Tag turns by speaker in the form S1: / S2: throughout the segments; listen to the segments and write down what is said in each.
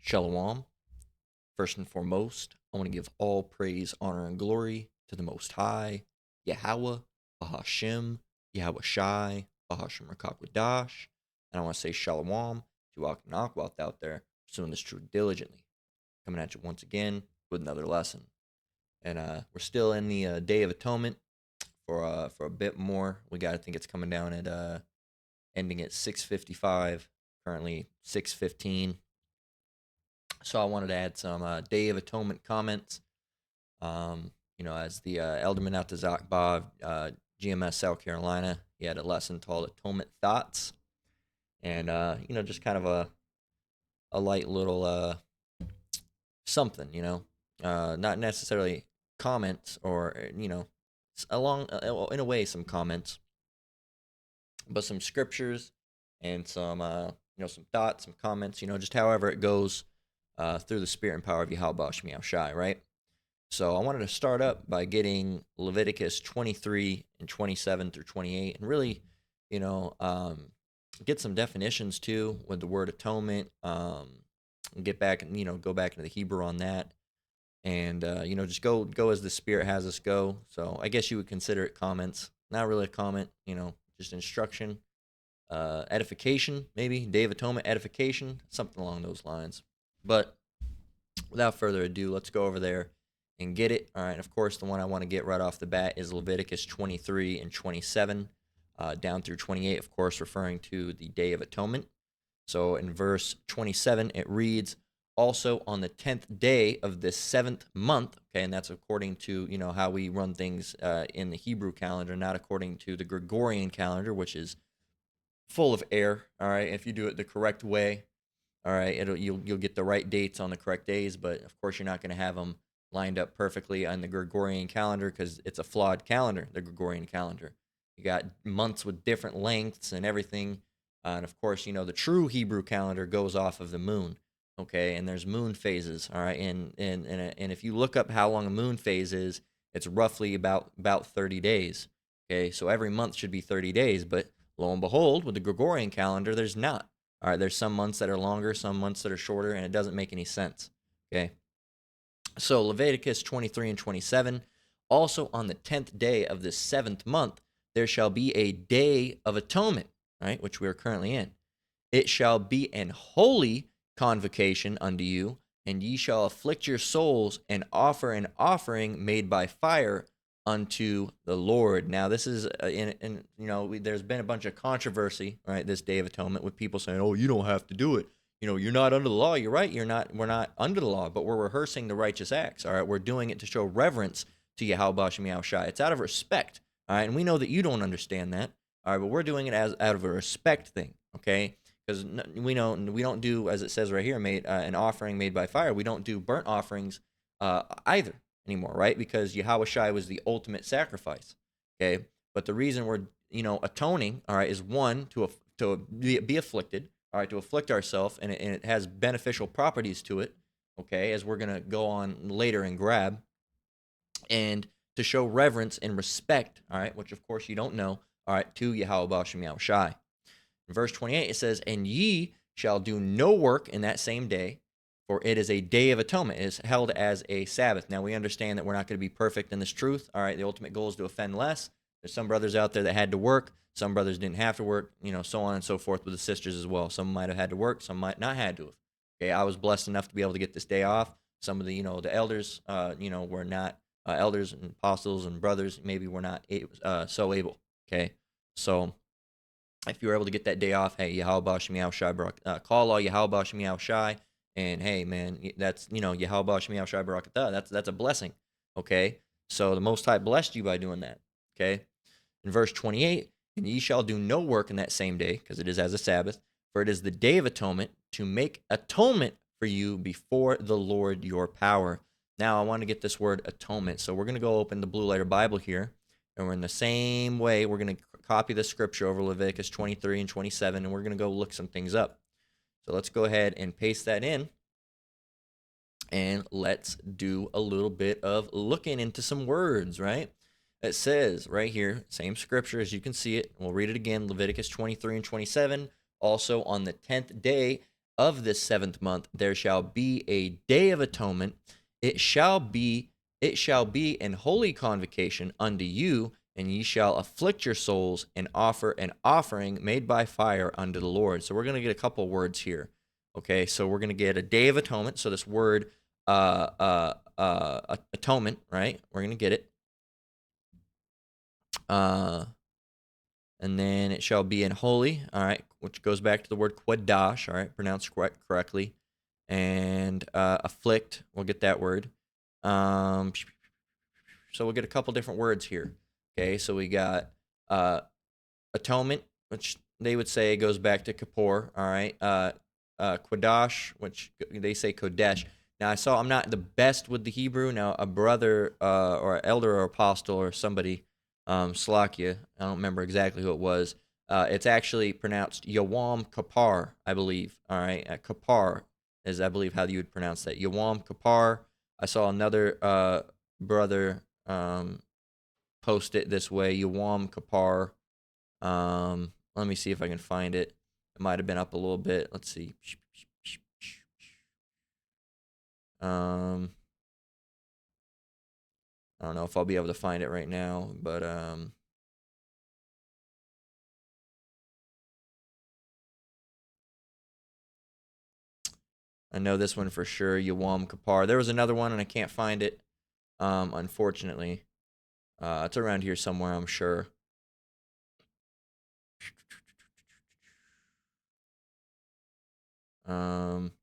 S1: Shalom. First and foremost, I want to give all praise, honor, and glory to the Most High, Yahweh, Bahashem, Yahweh Shai, Bahashem Rakakwadash. And I want to say Shalom to Akhenakwat out there, pursuing this truth diligently. Coming at you once again with another lesson. And we're still in the Day of Atonement for a bit more. I think it's coming down at ending at 6:55, currently 6:15. So I wanted to add some Day of Atonement comments. As the Elderman out to Zakba, GMS South Carolina, he had a lesson called Atonement Thoughts, and just kind of a light little something, not necessarily comments or along in a way some comments, but some scriptures and some thoughts, some comments, just however it goes through the spirit and power of Yahweh Shemiah Shai, right? So I wanted to start up by getting Leviticus 23 and 27 through 28 and really, get some definitions too with the word atonement, get back and, go back into the Hebrew on that. And, just go as the Spirit has us go. So I guess you would consider it comments. Not really a comment, just instruction, edification, maybe, Day of Atonement, edification, something along those lines. But without further ado, let's go over there and get it. All right, of course, the one I want to get right off the bat is Leviticus 23 and 27, down through 28, of course, referring to the Day of Atonement. So in verse 27, it reads, also on the 10th day of this 7th month, okay, and that's according to, how we run things in the Hebrew calendar, not according to the Gregorian calendar, which is full of error, all right? If you do it the correct way, all right, you'll get the right dates on the correct days, but of course you're not going to have them lined up perfectly on the Gregorian calendar because it's a flawed calendar, the Gregorian calendar. You got months with different lengths and everything, and of course, the true Hebrew calendar goes off of the moon, okay, and there's moon phases, all right, and if you look up how long a moon phase is, it's roughly about 30 days, okay, so every month should be 30 days, but lo and behold, with the Gregorian calendar, there's not. All right, there's some months that are longer, some months that are shorter, and it doesn't make any sense, okay? So Leviticus 23 and 27, also on the 10th day of the 7th month, there shall be a day of atonement, right, which we are currently in. It shall be an holy convocation unto you, and ye shall afflict your souls and offer an offering made by fire unto the Lord. Now, this is, there's been a bunch of controversy, right, this Day of Atonement with people saying, oh, you don't have to do it. You're not under the law. You're right. We're not under the law, but we're rehearsing the righteous acts, all right? We're doing it to show reverence to Yahweh Shemiah Shai. It's out of respect, all right? And we know that you don't understand that, all right? But we're doing it as out of a respect thing, okay? Because we don't do, as it says right here, an offering made by fire. We don't do burnt offerings either anymore, right? Because Yahweh Shai was the ultimate sacrifice, okay? But the reason we're, atoning, all right, is one, to be afflicted, all right, to afflict ourselves, and it has beneficial properties to it, okay, as we're going to go on later and grab, and to show reverence and respect, all right, which of course you don't know, all right, to Yahweh Shemiah Shai. In verse 28, it says, and ye shall do no work in that same day, for it is a day of atonement. It is held as a Sabbath. Now, we understand that we're not going to be perfect in this truth. All right, the ultimate goal is to offend less. There's some brothers out there that had to work. Some brothers didn't have to work, so on and so forth with the sisters as well. Some might have had to work. Some might not had to have. Okay, I was blessed enough to be able to get this day off. Some of the, the elders, were not elders and apostles and brothers. Maybe were not so able. Okay, so if you were able to get that day off, hey, Yahweh Shemiah Shai call all Yahweh Shemiah Shai, and hey, man, that's, Yahweh Shemiah Shai Barakatah. That's a blessing, okay? So the Most High blessed you by doing that, okay? In verse 28, and ye shall do no work in that same day, because it is as a Sabbath, for it is the day of atonement, to make atonement for you before the Lord your power. Now, I want to get this word atonement. So we're going to go open the Blue Letter Bible here, and we're in the same way. We're going to copy the scripture over Leviticus 23 and 27, and we're going to go look some things up. So let's go ahead and paste that in, and let's do a little bit of looking into some words, right? It says right here, same scripture as you can see it. We'll read it again, Leviticus 23 and 27. Also on the 10th day of this 7th month there shall be a day of atonement. It shall be an holy convocation unto you, and ye shall afflict your souls and offer an offering made by fire unto the Lord. So we're going to get a couple words here. Okay, so we're going to get a day of atonement. So this word atonement, right? We're going to get it. And then it shall be in holy, all right, which goes back to the word quadash, all right, pronounced correctly. And afflict, we'll get that word. So we'll get a couple different words here. Okay, so we got atonement, which they would say goes back to Kippur, all right. Quadash, which they say Kodesh. Now, I'm not the best with the Hebrew. Now, a brother or an elder or apostle or somebody, Slakia, I don't remember exactly who it was. It's actually pronounced Yawam Kapar, I believe. All right, Kapar is, I believe, how you would pronounce that. Yawam Kapar. I saw another brother post it this way, Yawam Kapar. Let me see if I can find it. It might have been up a little bit. Let's see. I don't know if I'll be able to find it right now, but I know this one for sure, Yawam Kapar. There was another one, and I can't find it, unfortunately. It's around here somewhere, I'm sure.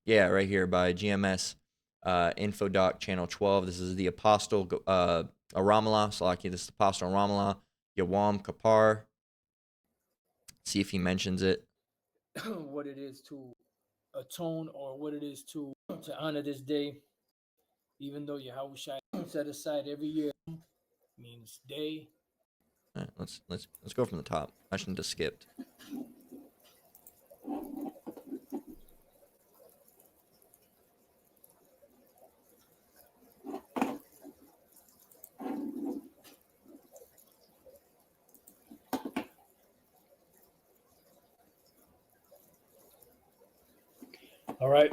S1: Yeah, right here by GMS Infodoc Channel 12. This is the Apostle Aramallah. Salaki, this is the Apostle Aramallah, Yawam Kapar. See if he mentions it.
S2: What it is to atone, or what it is to honor this day, even though Yahushua set aside every year, means day.
S1: All right, let's go from the top. I shouldn't have skipped.
S2: All right,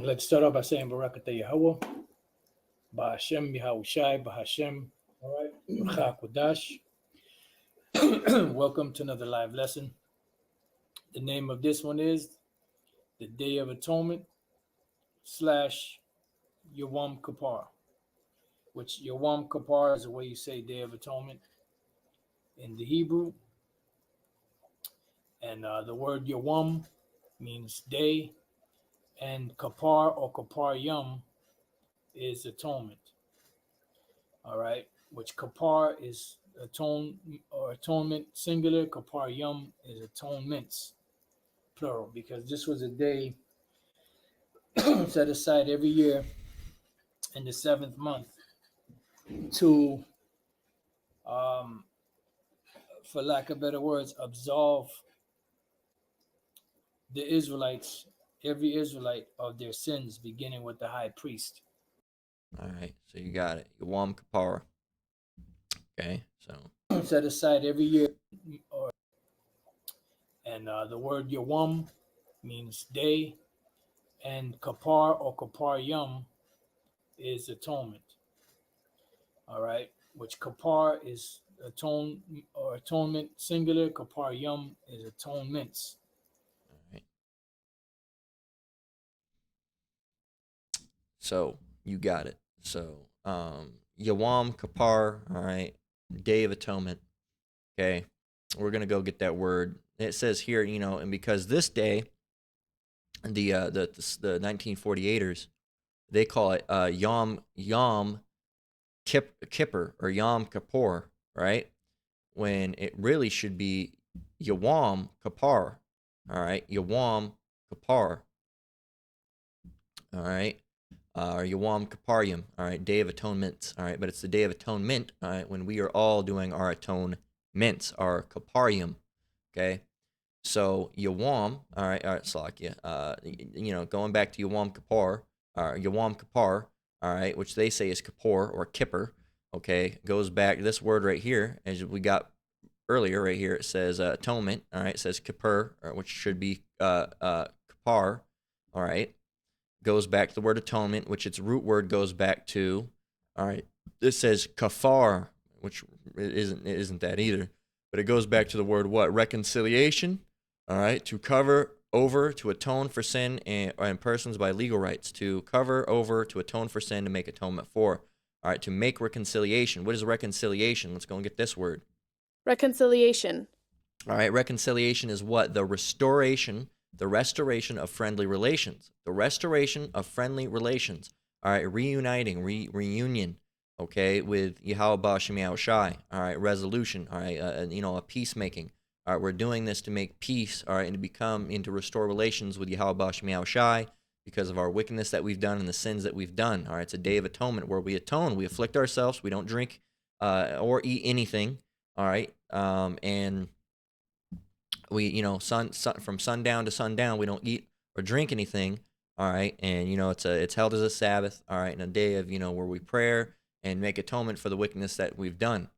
S2: let's start off by saying Barakatah Yahweh, Bahashem Yahushai, Bahashem. All right, Kodash. Welcome to another live lesson. The name of this one is the Day of Atonement / Yawam Kippur, which Yawam Kippur is the way you say Day of Atonement in the Hebrew. And the word Yawam means day, and Kippur or Kippur Yom is atonement. All right, which Kippur is atonement singular, Kippur Yom is atonements plural, because this was a day set aside every year in the 7th month to, for lack of better words, absolve the Israelites, every Israelite, of their sins, beginning with the high priest.
S1: All right, so you got it. Yawam Kapar. Okay, so
S2: set aside every year, and the word Yawam means day, and Kippur or Kippur Yom is atonement. All right, which Kippur is atonement singular, Kippur Yom is atonements.
S1: all right. So you got it. So Yawam Kapar, all right, Day of Atonement. Okay, we're gonna go get that word. It says here, and because this day, the 1948ers, they call it Yom Kippur or Yom Kippur, right? When it really should be Yawam Kapar. All right, Yawam Kapar. All right. Or Yawam Kaparyum, all right, Day of Atonement, all right, but it's the Day of Atonement, all right, when we are all doing our atonements, our Kaparyum, okay? So Yawam, all right, Salakia, going back to Yawam Kippur, Yawam Kippur, all right, which they say is Kippur or Kippur, okay, goes back, this word right here, as we got earlier, right here, it says atonement, all right, it says Kippur, which should be Kippur, all right, goes back to the word atonement, which its root word goes back to, all right, this says kafar, which it isn't that either, but it goes back to the word what? Reconciliation, all right, to cover over, to atone for sin and persons by legal rights, to cover over, to atone for sin, to make atonement for, all right, to make reconciliation. What is reconciliation? Let's go and get this word.
S3: Reconciliation.
S1: All right, reconciliation is what? The restoration of friendly relations. The restoration of friendly relations. All right, reuniting, reunion, okay, with Yahweh Shem Yahweh Shai. All right, resolution. All right, a peacemaking. All right, we're doing this to make peace. All right, and to restore relations with Yahweh Shem Yahweh Shai because of our wickedness that we've done and the sins that we've done. All right, it's a day of atonement where we atone, we afflict ourselves, we don't drink or eat anything. All right, and we from sundown to sundown we don't eat or drink anything, all right, and it's held as a Sabbath, all right, and a day of where we pray and make atonement for the wickedness that we've done.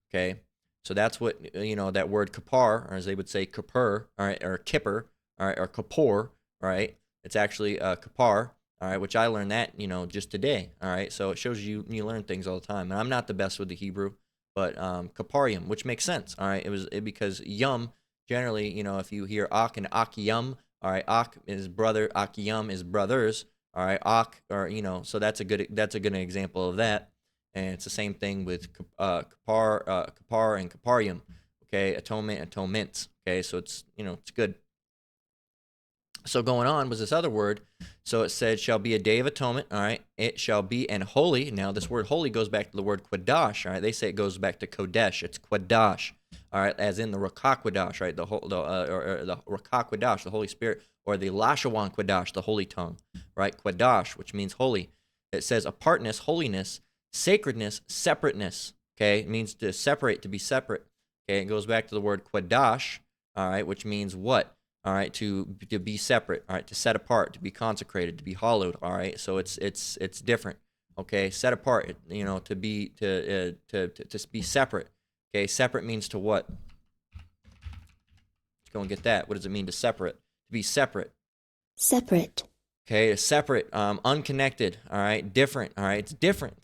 S1: Okay, so that's what that word kapar, or as they would say kapur, all right, or kipper, all right, or kapor, all right, it's actually kapar, all right, which I learned that just today, all right, so it shows you learn things all the time, and I'm not the best with the Hebrew, but kaparium, which makes sense, all right, because yum. Generally, if you hear Ak and Akiyum, all right, Ak is brother, Akiyum is brothers, all right, Ak, or so that's a good example of that, and it's the same thing with kapar and kaparium, okay, atonement, atonements, okay, so it's it's good. So going on was this other word. So it said, shall be a day of atonement. All right. It shall be and holy. Now this word holy goes back to the word quadash. All right. They say it goes back to kodesh. It's quadash. All right. As in the Rakakwadash, right? The Rakakwadash, the Holy Spirit, or the Lashawan Quadash, the holy tongue, right? Quadash, which means holy. It says apartness, holiness, sacredness, separateness. Okay. It means to separate, to be separate. Okay. It goes back to the word quadash. All right. Which means what? All right, to be separate, all right, to set apart, to be consecrated, to be hallowed, all right, so it's different, okay, set apart, to be separate, okay, separate means to what? Let's go and get that. What does it mean to separate? To be separate.
S4: Separate.
S1: Okay, separate, unconnected, all right, different, all right, it's different,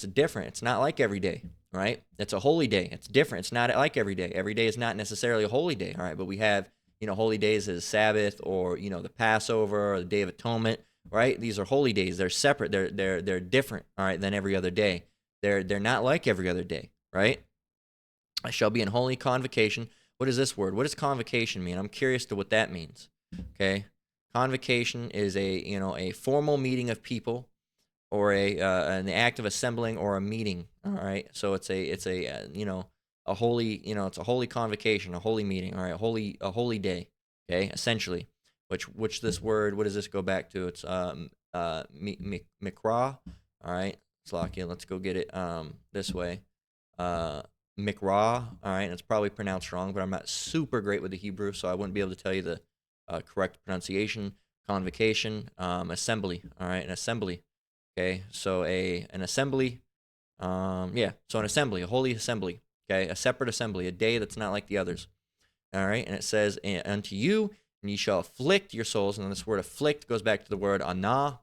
S1: it's not like every day, right? It's a holy day, it's different, it's not like every day. Every day is not necessarily a holy day, all right, but we have holy days as Sabbath, or the Passover, or the Day of Atonement, right? These are holy days. They're separate. They're different, all right, than every other day. They're not like every other day, right? I shall be in holy convocation. What is this word? What does convocation mean? I'm curious to what that means. Okay, convocation is a formal meeting of people, or an act of assembling or a meeting. All right, so it's a holy, it's a holy convocation, a holy meeting, all right, a holy day, okay, essentially, which this word, what does this go back to? It's mikra, all right, Slakia, let's go get it this way, mikra, all right, and it's probably pronounced wrong, but I'm not super great with the Hebrew, so I wouldn't be able to tell you the correct pronunciation. Convocation, assembly, all right, an assembly, okay, so an assembly, so an assembly, a holy assembly. Okay, a separate assembly, a day that's not like the others. All right, and it says, unto you, and ye shall afflict your souls. And this word afflict goes back to the word anah.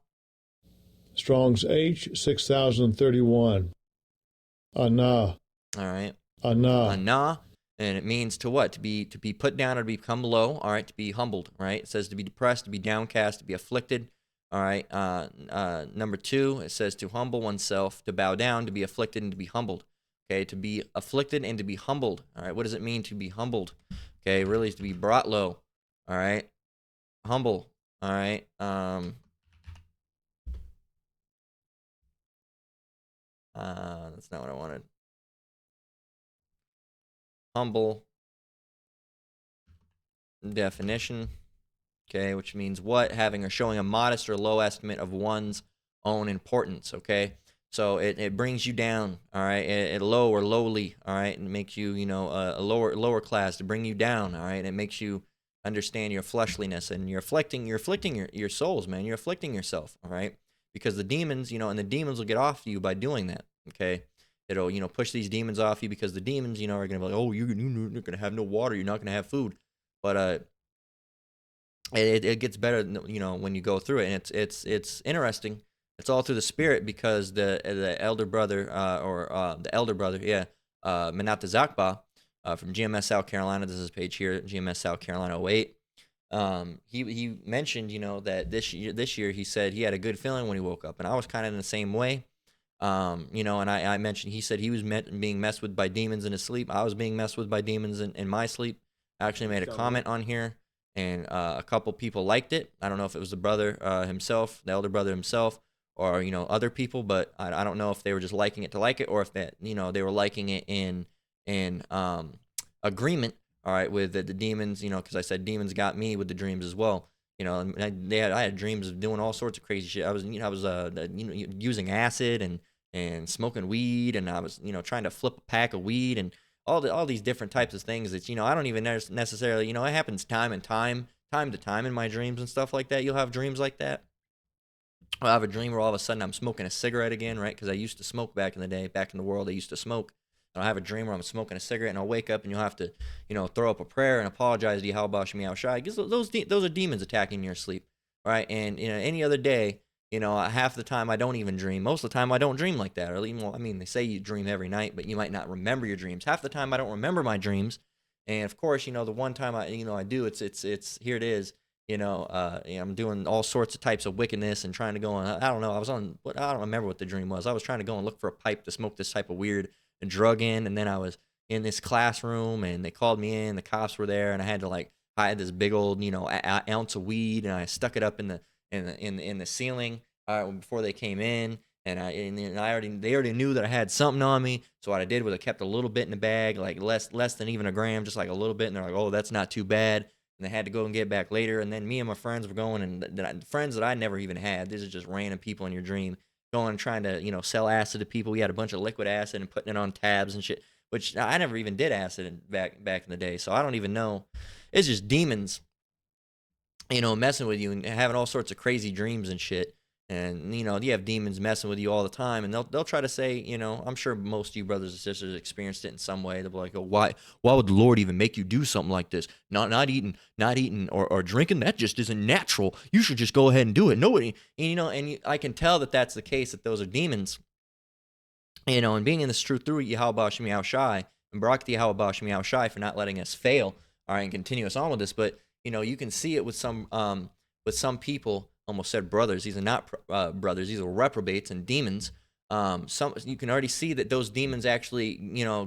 S5: Strong's H 6031. Anah.
S1: All right,
S5: Anah.
S1: anah, and it means to what? To be put down or to become low. All right, to be humbled. Right, it says to be depressed, to be downcast, to be afflicted. All right, number 2, it says to humble oneself, to bow down, to be afflicted, and to be humbled. Okay, to be afflicted and to be humbled. All right, what does it mean to be humbled? Okay, really is to be brought low. All right, humble. All right, that's not what I wanted. Humble definition. Okay, which means what? Having or showing a modest or low estimate of one's own importance. Okay. So it brings you down, all right, it low or lowly, all right, and makes you, a lower class, to bring you down, all right, and it makes you understand your fleshliness, and you're afflicting your souls, man, you're afflicting yourself, all right, because the demons, and the demons will get off you by doing that, okay, it'll, push these demons off you, because the demons, are going to be like, oh, you're going to have no water, you're not going to have food, but it gets better, when you go through it, and it's interesting. It's all through the spirit, because the elder brother, the elder brother, yeah, Menat Zakba, from GMS South Carolina. This is his page here, GMS South Carolina 08. He mentioned, that this year he said he had a good feeling when he woke up, and I was kind of in the same way. And I mentioned, he said he was being messed with by demons in his sleep. I was being messed with by demons in my sleep. I actually made a comment on here, and a couple people liked it. I don't know if it was the brother himself, the elder brother himself, or other people, but I don't know if they were just liking it to like it, or if that they were liking it in agreement. All right, with the demons, because I said demons got me with the dreams as well. And I had dreams of doing all sorts of crazy shit. I was using acid and smoking weed, and I was trying to flip a pack of weed, and all these different types of things that I don't even necessarily, it happens time to time in my dreams and stuff like that. You'll have dreams like that. I'll have a dream where all of a sudden I'm smoking a cigarette again, right? Because I used to smoke back in the day. Back in the world, I used to smoke. And I'll have a dream where I'm smoking a cigarette, and I'll wake up, and you'll have to, throw up a prayer and apologize to Yahweh Shemi Shai. Because those are demons attacking your sleep, right? And any other day, half the time I don't even dream. Most of the time I don't dream like that. Or even, they say you dream every night, but you might not remember your dreams. Half the time I don't remember my dreams. And of course, the one time I do, it's here it is. I'm doing all sorts of types of wickedness and trying to go on. I don't know. I don't remember what the dream was. I was trying to go and look for a pipe to smoke this type of weird drug in, and then I was in this classroom, and they called me in. The cops were there, and I had to hide this big old ounce of weed, and I stuck it up in the ceiling before they came in. And they already knew that I had something on me. So what I did was I kept a little bit in the bag, like less than even a gram, just like a little bit. And they're like, "Oh, that's not too bad." And they had to go and get back later. And then me and my friends were going, and the friends that I never even had. These are just random people in your dream going and trying to sell acid to people. We had a bunch of liquid acid and putting it on tabs and shit, which I never even did acid back in the day. So I don't even know. It's just demons, messing with you and having all sorts of crazy dreams and shit. And you have demons messing with you all the time, and they'll try to say, I'm sure most of you brothers and sisters experienced it in some way. They'll be like, "Oh, why would the Lord even make you do something like this? Not eating or drinking, that just isn't natural. You should just go ahead and do it." Nobody, I can tell that that's the case, that those are demons. And being in this truth through Yahweh Shemi Shai, and Barak Yahweh Shemi Shai for not letting us fail, all right, and continue us on with this. But you can see it with some people. Almost said brothers. These are not brothers. These are reprobates and demons. You can already see that those demons actually,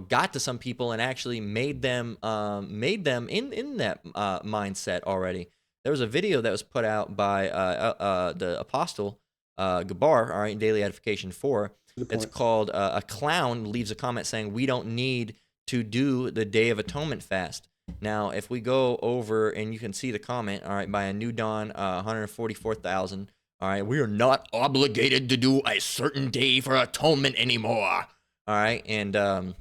S1: got to some people and actually made them in that mindset already. There was a video that was put out by the apostle Gabar, all right, in Daily Edification 4. It's called "A Clown Leaves a Comment Saying We Don't Need to Do the Day of Atonement Fast." Now, if we go over and you can see the comment, all right, by a New Dawn, 144,000. All right, we are not obligated to do a certain day for atonement anymore. All right, and and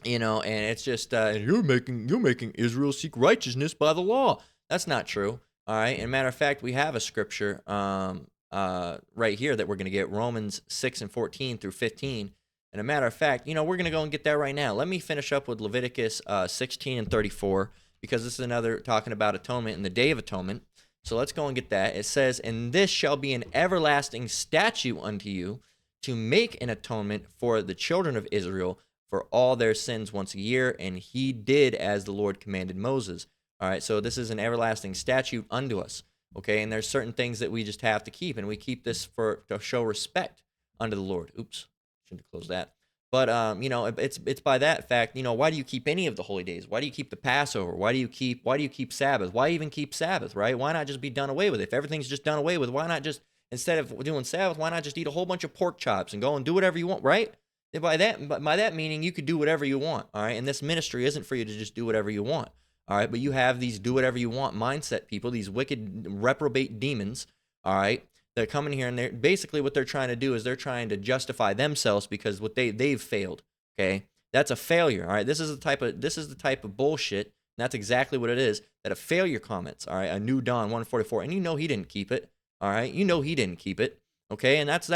S1: it's just you're making Israel seek righteousness by the law. That's not true. All right, and matter of fact, we have a scripture right here that we're going to get, Romans 6:14 through 15. And a matter of fact, we're going to go and get that right now. Let me finish up with Leviticus 16:34, because this is another talking about atonement and the Day of Atonement. So let's go and get that. It says, "And this shall be an everlasting statute unto you, to make an atonement for the children of Israel for all their sins once a year. And he did as the Lord commanded Moses." All right, so this is an everlasting statute unto us. Okay, and there's certain things that we just have to keep, and we keep this to show respect unto the Lord. Oops. Should have closed that. But it's by that fact, why do you keep any of the holy days? Why do you keep the Passover? Why do you keep Sabbath? Why even keep Sabbath, right? Why not just be done away with it? If everything's just done away with, why not just, instead of doing Sabbath, why not just eat a whole bunch of pork chops and go and do whatever you want, right? By that meaning, you could do whatever you want, all right? And this ministry isn't for you to just do whatever you want, all right? But you have these do whatever you want mindset people, these wicked reprobate demons, all right? They're coming here, and they're basically, what they're trying to do is they're trying to justify themselves because they've failed. Okay, that's a failure. All right, this is the type of bullshit. And that's exactly what it is. That a failure comments. All right, a New Dawn 144, and he didn't keep it. All right, he didn't keep it. Okay, and that's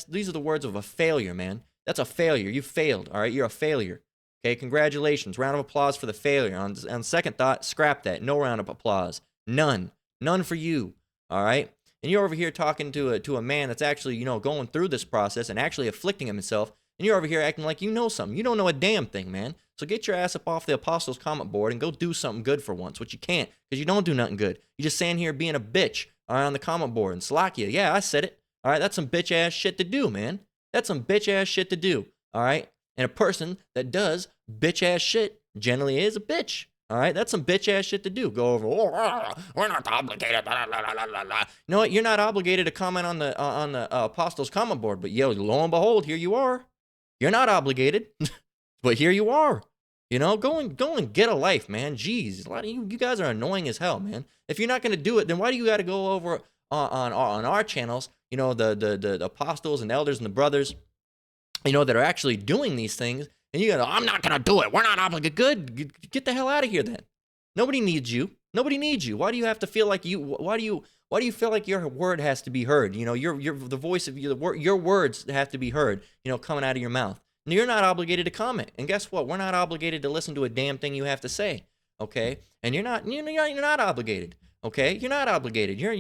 S1: these are the words of a failure, man. That's a failure. You failed. All right, you're a failure. Okay, congratulations. Round of applause for the failure. On second thought, scrap that. No round of applause. None. None for you. All right? And you're over here talking to a man that's actually, going through this process and actually afflicting himself, and you're over here acting like you know something. You don't know a damn thing, man. So get your ass up off the Apostles' Comment board and go do something good for once, which you can't, because you don't do nothing good. You just stand here being a bitch, all right, on the comment board and Slovakia. Yeah, I said it. All right, that's some bitch ass shit to do, man. That's some bitch ass shit to do. All right? And a person that does bitch ass shit generally is a bitch. All right, that's some bitch ass shit to do. Go over. Oh, we're not obligated. Blah, blah, blah, blah, blah. You know what? You're not obligated to comment on the Apostles' Comment board, but lo and behold, here you are. You're not obligated, but here you are. Go and get a life, man. Jeez, a lot of you guys are annoying as hell, man. If you're not gonna do it, then why do you got to go over on our channels? The apostles and elders and the brothers, that are actually doing these things. And you go, I'm not going to do it. We're not obligated. Good. Get the hell out of here then. Nobody needs you. Nobody needs you. Why do you have to feel like why do you feel like your word has to be heard? The voice of your words have to be heard, coming out of your mouth. And you're not obligated to comment. And guess what? We're not obligated to listen to a damn thing you have to say. Okay? And you're not obligated. Okay? You're not obligated. You're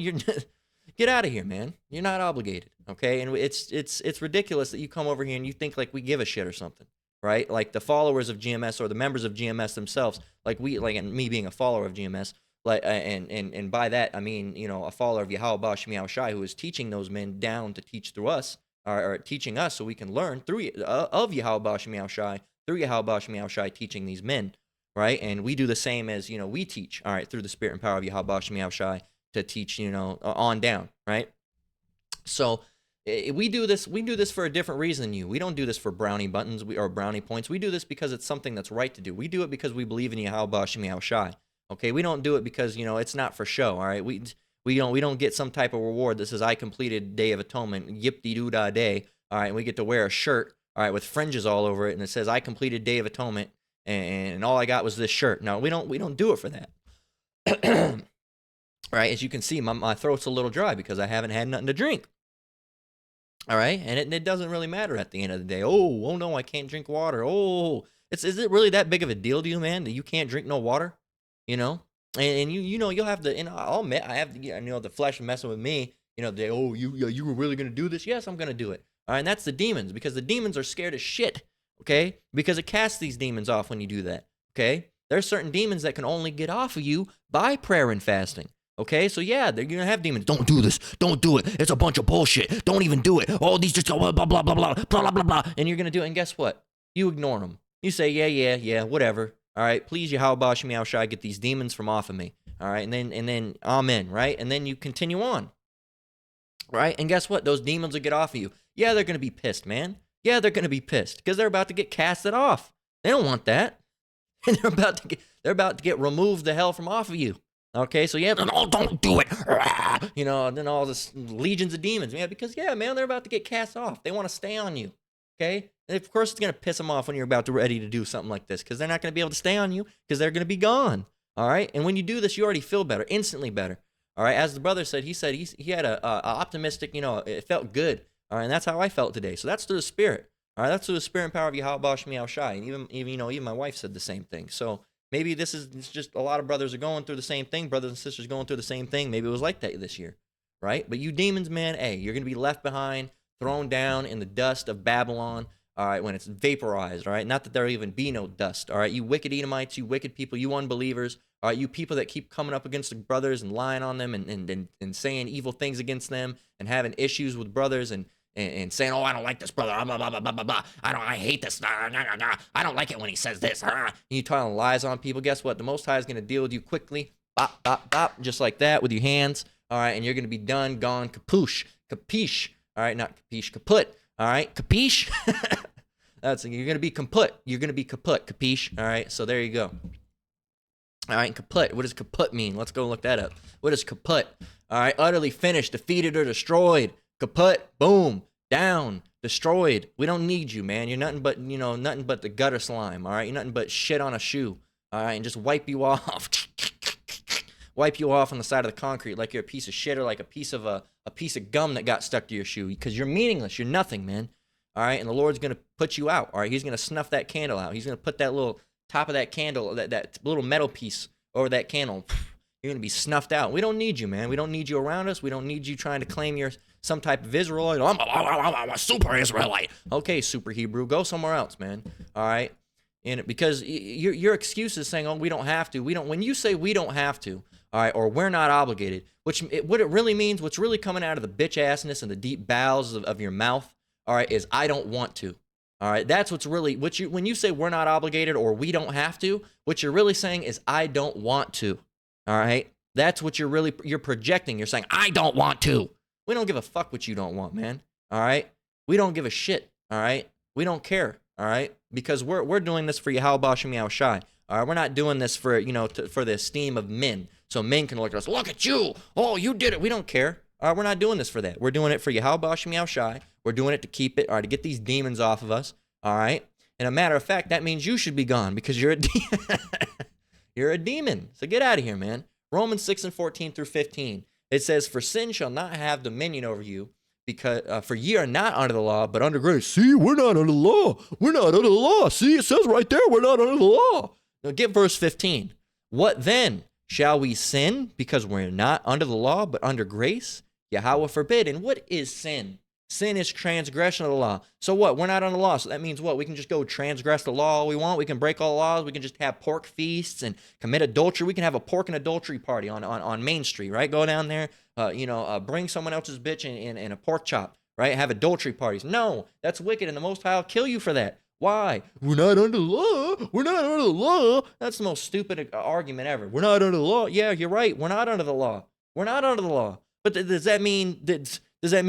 S1: get out of here, man. You're not obligated. Okay? And it's ridiculous that you come over here and you think like we give a shit or something. Right? Like the followers of GMS or the members of GMS themselves, and me being a follower of GMS, and by that I mean, a follower of Yahweh Shemi Shai, who is teaching those men down to teach through us, or teaching us so we can learn through of Yahweh Shemi Shai, through Yahweh Shemi Shai teaching these men, right? And we do the same as we teach, all right, through the spirit and power of Yahweh Shemi Shai to teach, on down, right? So we do this for a different reason than you. We don't do this for brownie buttons or brownie points. We do this because it's something that's right to do. We do it because we believe in Yahweh Shemi Shai. Okay, we don't do it because it's not for show. All right, we don't get some type of reward that says I completed Day of Atonement, yip de doo da day. All right, and we get to wear a shirt, all right, with fringes all over it, and it says I completed Day of Atonement, and all I got was this shirt. No, we don't do it for that. Right, as you can see, my throat's a little dry because I haven't had nothing to drink. All right, and it doesn't really matter at the end of the day. Oh no, I can't drink water. Oh, is it really that big of a deal to you, man, that you can't drink no water? And you'll have to. And I'll admit, I have to. The flesh messing with me. You were really gonna do this? Yes, I'm gonna do it. All right, and that's the demons, because the demons are scared as shit. Okay, because it casts these demons off when you do that. Okay, there's certain demons that can only get off of you by prayer and fasting. Okay, so yeah, they're gonna have demons. Don't do this. Don't do it. It's a bunch of bullshit. Don't even do it. All these just blah blah blah blah blah blah blah blah. And you're gonna do it. And guess what? You ignore them. You say, yeah, whatever. All right, please, Yahweh Shemi Shai, get these demons from off of me. All right, and then amen. Right, and then you continue on. Right, and guess what? Those demons will get off of you. Yeah, they're gonna be pissed, man. Yeah, they're gonna be pissed because they're about to get casted off. They don't want that, and they're about to get removed the hell from off of you. Okay, so yeah, don't do it. And then all this legions of demons, man, because yeah, man, they're about to get cast off. They want to stay on you. Okay, and of course it's gonna piss them off when you're about to ready to do something like this, because they're not gonna be able to stay on you because they're gonna be gone. All right, and when you do this, you already feel better, instantly better. All right, as the brother said, he had a optimistic, it felt good. All right, and that's how I felt today. So that's through the spirit. All right, that's through the spirit and power of Yahweh Shemi Shai, and even my wife said the same thing. So maybe it's just a lot of brothers are going through the same thing, brothers and sisters going through the same thing. Maybe it was like that this year, right? But you demons, man, hey, you're going to be left behind, thrown down in the dust of Babylon, all right, when it's vaporized, all right? Not that there even be no dust, all right? You wicked Edomites, you wicked people, you unbelievers, all right? You people that keep coming up against the brothers and lying on them and saying evil things against them and having issues with brothers and saying, oh, I don't like this brother, blah, blah, blah, blah, blah, blah. I hate this, I don't like it when he says this. And you telling lies on people. Guess what? The Most High is going to deal with you quickly, bop, bop, bop, just like that with your hands, all right? And you're going to be done, gone, kapoosh, capiche, all right? Not capiche, kaput, all right? Capiche? You're going to be kaput. You're going to be kaput, capiche, all right? So there you go. All right, kaput. What does kaput mean? Let's go look that up. What is kaput? All right, utterly finished, defeated, or destroyed. Kaput, boom, down, destroyed. We don't need you, man. You're nothing but, nothing but the gutter slime, all right? You're nothing but shit on a shoe, all right? And just wipe you off. Wipe you off on the side of the concrete like you're a piece of shit, or like a piece of gum that got stuck to your shoe, because you're meaningless. You're nothing, man. All right? And the Lord's going to put you out, all right? He's going to snuff that candle out. He's going to put that little top of that candle, that little metal piece over that candle. You're going to be snuffed out. We don't need you, man. We don't need you around us. We don't need you trying to claim you're some type of Israelite. I'm a super Israelite. Okay, super Hebrew. Go somewhere else, man. All right? And because your excuse is saying, oh, we don't have to. When you say we don't have to, all right, or we're not obligated, what it really means, what's really coming out of the bitch assness and the deep bowels of your mouth, all right, is I don't want to. All right, that's what's really, when you say we're not obligated or we don't have to, what you're really saying is I don't want to. All right, that's what you're projecting. You're saying I don't want to. We don't give a fuck what you don't want, man. All right, we don't give a shit. All right, we don't care. All right, because we're doing this for Yahweh Bashem Yahweh Shai. All right, we're not doing this for for the esteem of men, so men can look at us. Look at you. Oh, you did it. We don't care. All right, we're not doing this for that. We're doing it for Yahweh Bashem Yahweh Shai. We're doing it to keep it, all right, to get these demons off of us. All right, and a matter of fact, that means you should be gone because you're a you're a demon. So get out of here, man. Romans 6:14-15. It says, "For sin shall not have dominion over you, because for ye are not under the law, but under grace." See, we're not under the law. We're not under the law. See, it says right there, we're not under the law. Now get verse 15. "What then? Shall we sin because we're not under the law, but under grace? Yahweh forbid." And what is sin? Sin is transgression of the law. So what? We're not under the law. So that means what? We can just go transgress the law all we want. We can break all the laws. We can just have pork feasts and commit adultery. We can have a pork and adultery party on Main Street, right? Go down there, bring someone else's bitch in a pork chop, right? Have adultery parties. No, that's wicked, and the Most High will kill you for that. Why? We're not under the law. We're not under the law. That's the most stupid argument ever. We're not under the law. Yeah, you're right. We're not under the law. We're not under the law. But does that mean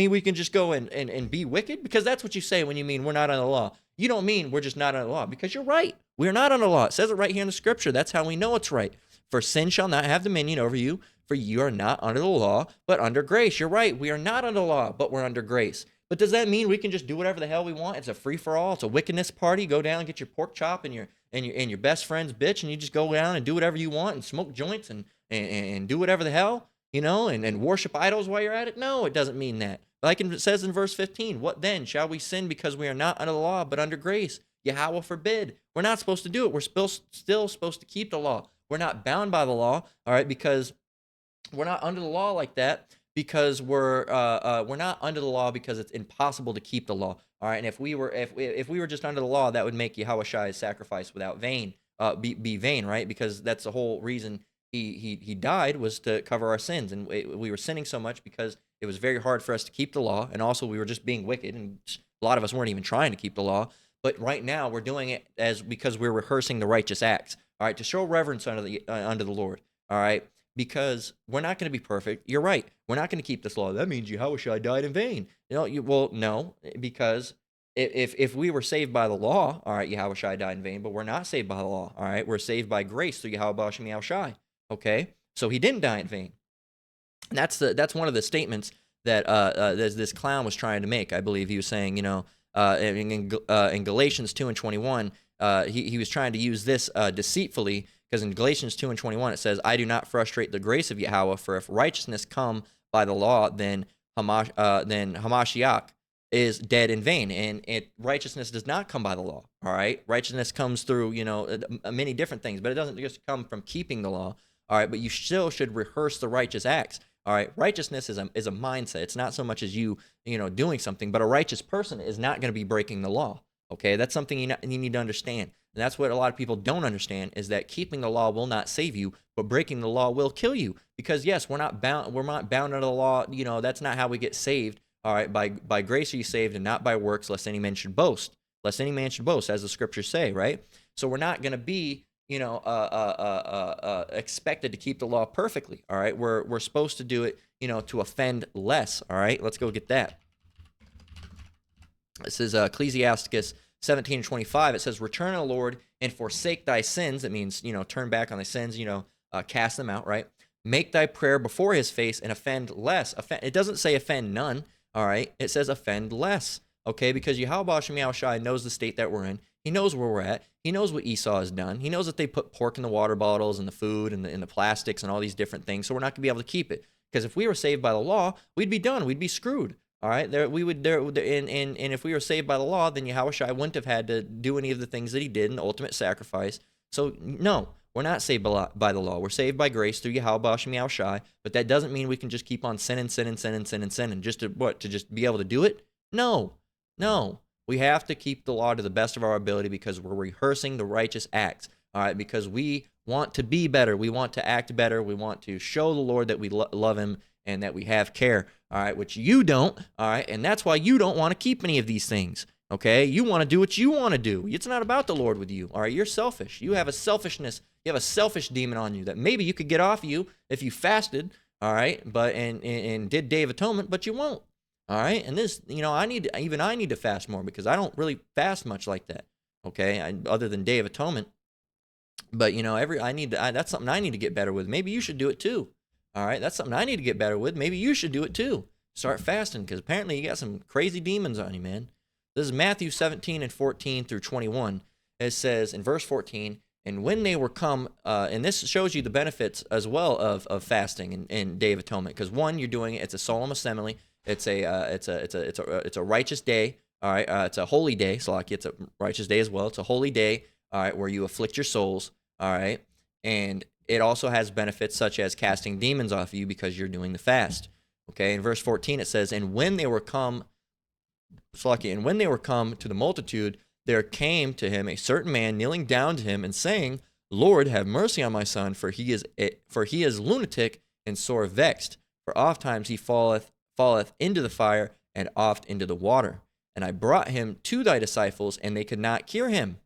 S1: we can just go and be wicked? Because that's what you say when you mean we're not under the law. You don't mean we're just not under the law, because you're right. We're not under the law. It says it right here in the scripture. That's how we know it's right. "For sin shall not have dominion over you, for you are not under the law, but under grace." You're right. We are not under the law, but we're under grace. But does that mean we can just do whatever the hell we want? It's a free-for-all. It's a wickedness party. Go down and get your pork chop and your best friend's bitch, and you just go down and do whatever you want and smoke joints and do whatever the hell, and worship idols while you're at it? No, it doesn't mean that. Like it says in verse 15, "What then? Shall we sin because we are not under the law, but under grace? Yahweh forbid." We're not supposed to do it. We're still supposed to keep the law. We're not bound by the law, all right, because we're not under the law like that, because we're not under the law because it's impossible to keep the law. All right, and if we were just under the law, that would make Yahweh Shai's sacrifice without be vain, right? Because that's the whole reason he died, was to cover our sins, and we were sinning so much because it was very hard for us to keep the law, and also we were just being wicked, and a lot of us weren't even trying to keep the law. But right now we're doing it because we're rehearsing the righteous acts, all right, to show reverence under the Lord, all right, because we're not going to be perfect. You're right. We're not going to keep this law. That means Yahweh Shai died in vain. No, because if we were saved by the law, all right, Yahweh Shai died in vain, but we're not saved by the law, all right? We're saved by grace through Yahweh Bashem Yahweh Shai, okay? So he didn't die in vain. And that's one of the statements that this clown was trying to make. I believe he was saying, in Galatians 2:21, he was trying to use this deceitfully, because in Galatians 2:21 it says, "I do not frustrate the grace of Yahweh, for if righteousness come by the law, then Hamashiach is dead in vain." And righteousness does not come by the law, all right? Righteousness comes through, many different things, but it doesn't just come from keeping the law, all right? But you still should rehearse the righteous acts, all right? Righteousness is a mindset. It's not so much as you doing something, but a righteous person is not going to be breaking the law, okay? That's something you need to understand. And that's what a lot of people don't understand, is that keeping the law will not save you, but breaking the law will kill you. Because yes, we're not bound under the law. That's not how we get saved. All right, by grace are you saved, and not by works, lest any man should boast. Lest any man should boast, as the scriptures say, right? So we're not going to be, expected to keep the law perfectly. All right, we're supposed to do it, to offend less. All right, let's go get that. This is Ecclesiasticus 17:25. It says, "Return to the Lord and forsake thy sins." It means, turn back on thy sins, cast them out, right? "Make thy prayer before his face and offend less." It doesn't say offend none, all right? It says offend less, okay? Because Yahweh Bashem Yahweh Shai knows the state that we're in. He knows where we're at. He knows what Esau has done. He knows that they put pork in the water bottles and the food and the plastics and all these different things, so we're not going to be able to keep it. Because if we were saved by the law, we'd be done. We'd be screwed. All right, and if we were saved by the law, then Yahweh Shai wouldn't have had to do any of the things that he did in the ultimate sacrifice. So no, We're not saved by the law. We're saved by grace through Yahweh Hashem Yahushai, but that doesn't mean we can just keep on sinning just to what? To just be able to do it? No. No. We have to keep the law to the best of our ability because we're rehearsing the righteous acts. All right, because we want to be better. We want to act better. We want to show the Lord that we love him and that we have care, all right, which you don't, all right, and that's why you don't want to keep any of these things, okay? You want to do what you want to do. It's not about the Lord with you, all right? You're selfish. You have a selfishness. You have a selfish demon on you that maybe you could get off you if you fasted, all right, but and did Day of Atonement, but you won't, all right? And this, I need to fast more because I don't really fast much like that, okay, other than Day of Atonement. But that's something I need to get better with. Maybe you should do it too. All right, that's something I need to get better with. Maybe you should do it too. Start fasting because apparently you got some crazy demons on you, man. This is Matthew 17 and 14 through 21. It says in verse 14, and when they were come, and this shows you the benefits as well of fasting and Day of Atonement. Because one, you're doing it. It's a solemn assembly. It's a righteous day. All right, it's a holy day. So like it's a righteous day as well. It's a holy day. All right, where you afflict your souls. All right, and it also has benefits such as casting demons off of you because you're doing the fast. Okay, in verse 14 it says, and when they were come to the multitude, there came to him a certain man kneeling down to him and saying, Lord, have mercy on my son, for he is lunatic and sore vexed. For oft times he falleth into the fire, and oft into the water. And I brought him to thy disciples, and they could not cure him.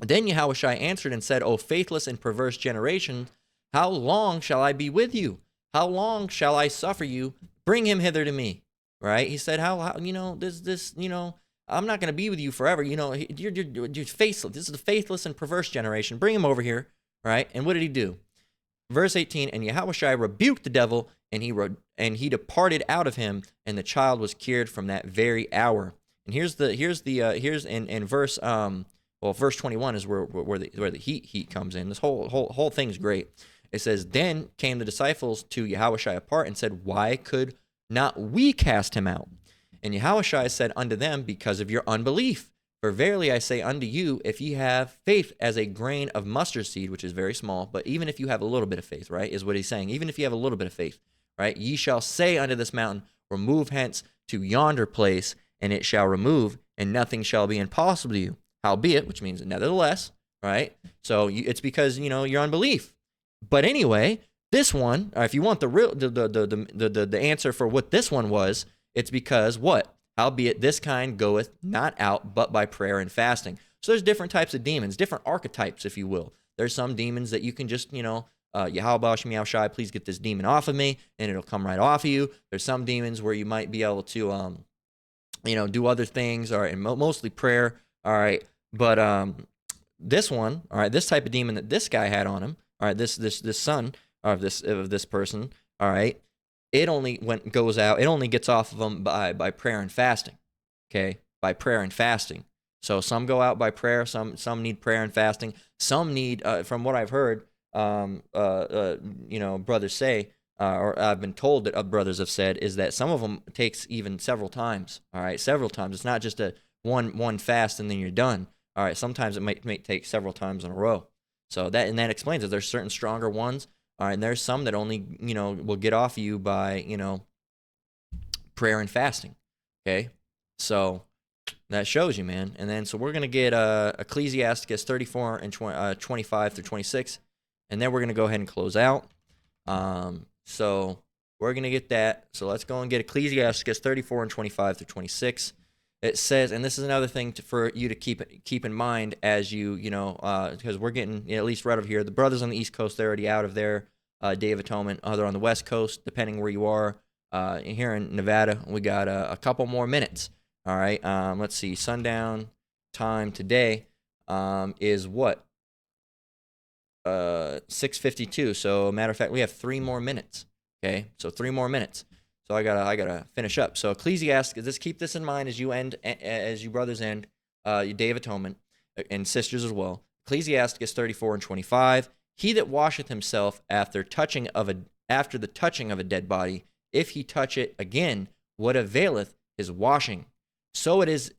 S1: Then Yahushua answered and said, O faithless and perverse generation, how long shall I be with you? How long shall I suffer you? Bring him hither to me. Right? He said, I'm not going to be with you forever. You're faithless. This is the faithless and perverse generation. Bring him over here. Right? And what did he do? Verse 18, and Yahushua rebuked the devil, and he departed out of him, and the child was cured from that very hour. And here's in verse verse 21 is where the heat comes in. This whole thing's great. It says, then came the disciples to Yahushua apart and said, why could not we cast him out? And Yahushua said unto them, because of your unbelief. For verily I say unto you, if ye have faith as a grain of mustard seed, which is very small, but even if you have a little bit of faith, right, is what he's saying. Even if you have a little bit of faith, right, ye shall say unto this mountain, remove hence to yonder place, and it shall remove, and nothing shall be impossible to you. Howbeit, which means nevertheless, right? So it's because your unbelief. But anyway, this one, if you want the answer for what this one was, it's because what? Howbeit this kind goeth not out but by prayer and fasting. So there's different types of demons, different archetypes, if you will. There's some demons that you can just Yahweh Hashem Yahushai, please get this demon off of me, and it'll come right off of you. There's some demons where you might be able to do other things, all right, and mostly prayer. All right, but this one, all right, this type of demon that this guy had on him, all right, this son of this person, all right, it only goes out. It only gets off of him by prayer and fasting. Okay, by prayer and fasting. So some go out by prayer. Some need prayer and fasting. Some need, from what I've heard, brothers say, or I've been told that brothers have said, is that some of them takes even several times. All right, several times. It's not just a one fast and then you're done. All right, sometimes it might take several times in a row. So that explains it. There's certain stronger ones. All right, and there's some that only will get off you by prayer and fasting. Okay, so that shows you, man. And then so we're gonna get Ecclesiasticus 34 and 25 through 26, and then we're gonna go ahead and close out. So we're gonna get that. So let's go and get Ecclesiasticus 34 and 25 through 26. It says, and this is another thing for you to keep in mind as because we're getting, at least right over here, the brothers on the East Coast, they're already out of their Day of Atonement. They're on the West Coast, depending where you are. Here in Nevada, we got a couple more minutes. All right, let's see. Sundown time today is what? 6:52. So, matter of fact, we have 3 more minutes. Okay, so 3 more minutes. So I gotta finish up. So Ecclesiastes, just keep this in mind as you brothers end your Day of Atonement, and sisters as well. Ecclesiasticus 34 and 25. He that washeth himself after the touching of a dead body, if he touch it again, what availeth his washing? So is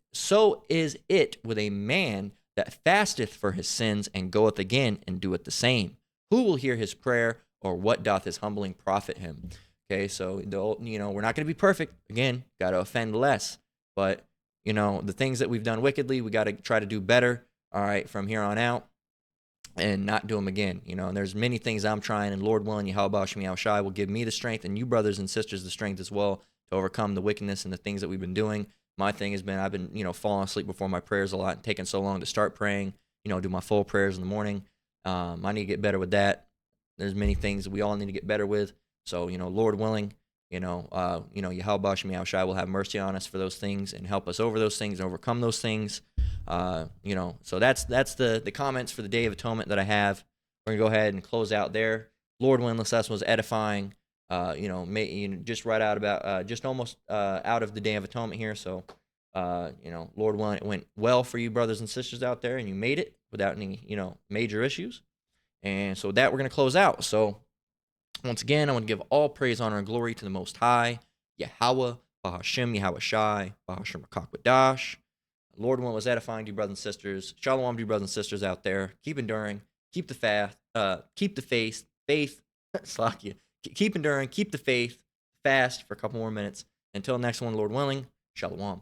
S1: it with a man that fasteth for his sins, and goeth again and doeth the same. Who will hear his prayer, or what doth his humbling profit him? Okay, so we're not going to be perfect. Again, got to offend less. But the things that we've done wickedly, we got to try to do better. All right, from here on out, and not do them again. And there's many things I'm trying, and Lord willing, Yahweh Shemi Shai will give me the strength, and you brothers and sisters the strength as well, to overcome the wickedness and the things that we've been doing. My thing has been, I've been falling asleep before my prayers a lot, and taking so long to start praying. Do my full prayers in the morning. I need to get better with that. There's many things that we all need to get better with. So Lord willing, Yahweh Shemi Shai will have mercy on us for those things and help us over those things and overcome those things. So that's the comments for the Day of Atonement that I have. We're gonna go ahead and close out there. Lord willing, this lesson was edifying. Just right out about just almost out of the Day of Atonement here. So Lord willing, it went well for you brothers and sisters out there, and you made it without any major issues. And so with that, we're gonna close out. So once again, I want to give all praise, honor, and glory to the Most High, Yahweh, Bahashem, Yahweh Shai, Bahashem Rakakwadash. Lord willing, was edifying to you, brothers and sisters. Shalom to you, brothers and sisters out there. Keep enduring. Keep the faith. Slakia. Keep enduring. Keep the faith. Fast for a couple more minutes. Until next one, Lord willing. Shalom.